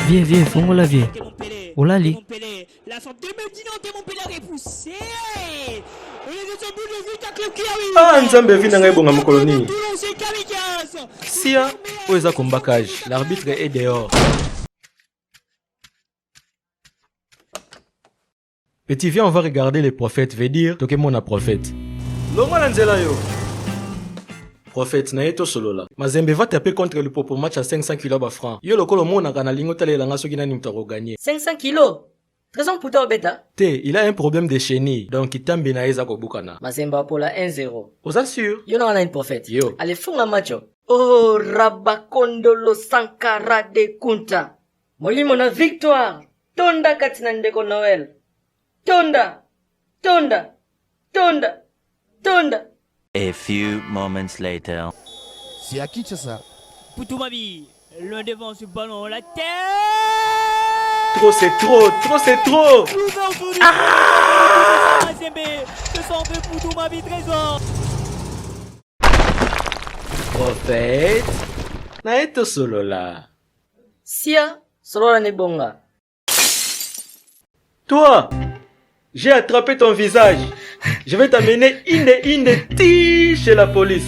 Viens, fongo la vie. Olali. La forme de Medina, t'es mon pédale repoussé. Ah, Nzambe vina ngai bonga mokoloni. Sia, oeza kombakage. L'arbitre est dehors. Petit, viens, on va regarder les prophètes. Veut dire, toke mona prophète. Longo nanzela yo. Prophète, na yeto solo la. Mazembe va taper contre le Popo match à 500 kg ba francs. Yo lokolo mona kana lingo talela nga soki nani mutako gagner. 500 kilos. Trésor pour toi, bêta. Te, il a un problème de chenille. Donc, il tambi na eza kobukana. Mazemba pour la 1-0. Vous assure? Yo na une prophète. Yo. Allez, fond la match. Oh, Rabakondolo Sankara de Kunta. Molimo na victoire. Tonda katina ndeko Noël. Tonda. A few moments later. C'est à Kinshasa. Poutou-Mabi, l'un devant ce ballon, la tête. Trop, c'est trop. Mazembe, ce sont de Poutou-Mabi Trésor. Prophète. Na yeto solo la. Sia, solo la nebonga. Toi, j'ai attrapé ton visage. Je vais t'amener inde chez la police.